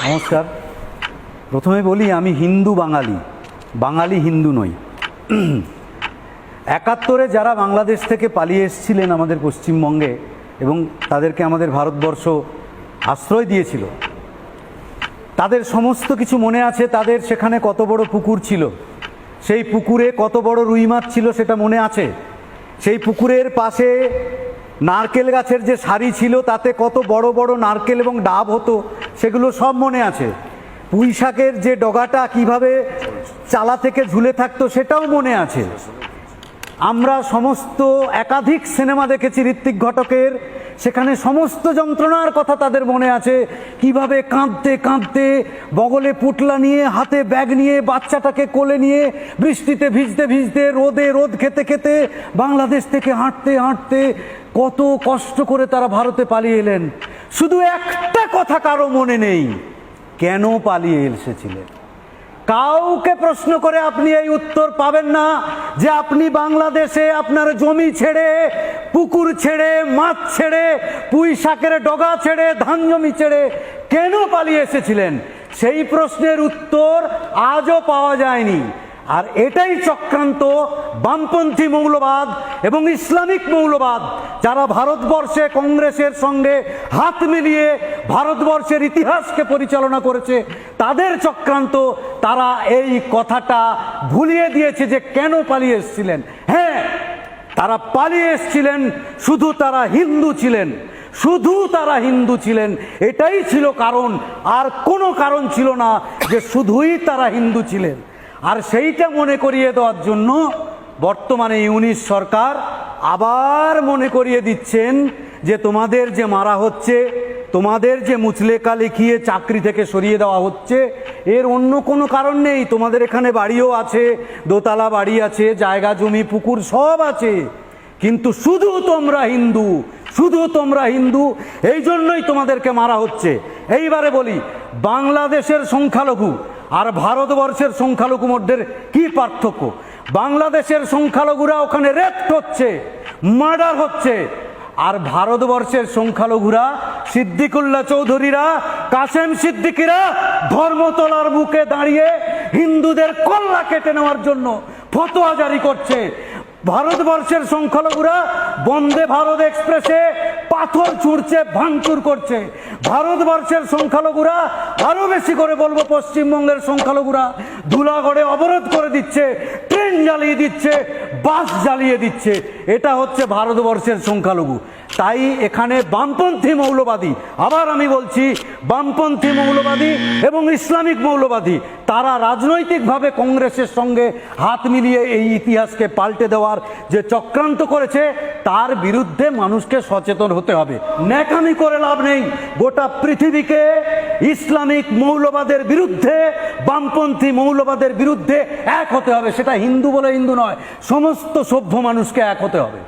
নমস্কার। প্রথমে বলি আমি হিন্দু বাঙালি, বাঙালি হিন্দু নই। ৭১-এ যারা বাংলাদেশ থেকে পালিয়ে এসেছিলেন আমাদের পশ্চিমবঙ্গে এবং তাদেরকে আমাদের ভারতবর্ষ আশ্রয় দিয়েছিল, তাদের সমস্ত কিছু মনে আছে। তাদের সেখানে কত বড় পুকুর ছিল, সেই পুকুরে কত বড় রুই মাছ ছিল সেটা মনে আছে। সেই পুকুরের পাশে নারকেল গাছের যে সারি ছিল তাতে কত বড় বড় নারকেল এবং ডাব হতো সেগুলো সব মনে আছে। পুঁই শাকের যে ডগাটা কিভাবে চালা থেকে ঝুলে থাকতো সেটাও মনে আছে। আমরা সমস্ত একাধিক সিনেমা দেখেছি ঋত্বিক ঘটকের, সেখানে সমস্ত যন্ত্রণার কথা তাদের মনে আছে। কিভাবে কাঁদতে কাঁদতে বগলে পুটলা নিয়ে, হাতে ব্যাগ নিয়ে, বাচ্চাটাকে কোলে নিয়ে, বৃষ্টিতে ভিজতে ভিজতে, রোদে রোদ খেতে খেতে, বাংলাদেশ থেকে হাঁটতে হাঁটতে কত কষ্ট করে তারা ভারতে পালিয়ে এলেন। শুধু একটা কথা কারো মনে নেই, কেন পালিয়ে এসেছিলেন। কাউকে প্রশ্ন করে আপনি এই উত্তর পাবেন না যে আপনি বাংলাদেশে আপনার জমি ছেড়ে, পুকুর ছেড়ে, মাছ ছেড়ে, পুঁই শাকের ডগা ছেড়ে, ধান জমি ছেড়ে কেন পালিয়ে এসেছিলেন। সেই প্রশ্নের উত্তর আজও পাওয়া যায়নি। আর এটাই চক্রান্ত বামপন্থী মৌলবাদ এবং ইসলামিক মৌলবাদ, যারা ভারতবর্ষে কংগ্রেসের সঙ্গে হাত মিলিয়ে ভারতবর্ষের ইতিহাসকে পরিচালনা করেছে, তাদের চক্রান্ত। তারা এই কথাটা ভুলিয়ে দিয়েছে যে কেন পালিয়ে এসেছিলেন। হ্যাঁ, তারা পালিয়ে এসেছিলেন, শুধু তারা হিন্দু ছিলেন, শুধু তারা হিন্দু ছিলেন, এটাই ছিল কারণ। আর কোনো কারণ ছিল না যে শুধুই তারা হিন্দু ছিলেন। আর সেইটা মনে করিয়ে দেওয়ার জন্য বর্তমানে ইউনিশ সরকার আবার মনে করিয়ে দিচ্ছেন যে তোমাদের যে মারা হচ্ছে, তোমাদের যে মুচলেকা লিখিয়ে চাকরি থেকে সরিয়ে দেওয়া হচ্ছে, এর অন্য কোনো কারণ নেই। তোমাদের এখানে বাড়িও আছে, দোতলা বাড়ি আছে, জায়গা জমি পুকুর সব আছে, কিন্তু শুধু তোমরা হিন্দু, শুধু তোমরা হিন্দু, এই জন্যই তোমাদেরকে মারা হচ্ছে। এইবারে বলি, বাংলাদেশের সংখ্যালঘু আর ভারতবর্ষের সংখ্যালঘু মধ্যে কি পার্থক্য। বাংলাদেশের সংখ্যালঘুরা ওখানে রেপ হচ্ছে, মার্ডার হচ্ছে, আর ভারতবর্ষের সংখ্যালঘুরা, সিদ্দিকুল্লাহ চৌধুরীরা, কাসেম সিদ্দিকিরা ধর্মতলার বুকে দাঁড়িয়ে হিন্দুদের কল্লা কেটে নেওয়ার জন্য ফতোয়া জারি করছে। ভারতবর্ষের সংখ্যালঘুরা বন্দে ভারত এক্সপ্রেসে পাথর ছুঁড়ছে, ভাঙচুর করছে। ভারতবর্ষের সংখ্যালঘুরা, আরো বেশি করে বলবো পশ্চিমবঙ্গের সংখ্যালঘুরা, ধুলাগড়ে অবরোধ করে দিচ্ছে, ট্রেন জ্বালিয়ে দিচ্ছে, বাস জ্বালিয়ে দিচ্ছে। এটা হচ্ছে ভারতবর্ষের সংখ্যালঘু। তাই এখানে বামপন্থী মৌলবাদী, আবার আমি বলছি বামপন্থী মৌলবাদী এবং ইসলামিক মৌলবাদী, তারা রাজনৈতিকভাবে কংগ্রেসের সঙ্গে হাত মিলিয়ে এই ইতিহাসকে পাল্টে দেওয়ার যে চক্রান্ত করেছে, তার বিরুদ্ধে মানুষকে সচেতন হতে হবে। ন্যাকামি করে লাভ নেই। গোটা পৃথিবীকে ইসলামিক মৌলবাদের বিরুদ্ধে, বামপন্থী মৌলবাদের বিরুদ্ধে এক হতে হবে। সেটা হিন্দু বলে হিন্দু নয়, সমস্ত সভ্য মানুষকে এক হতে হবে।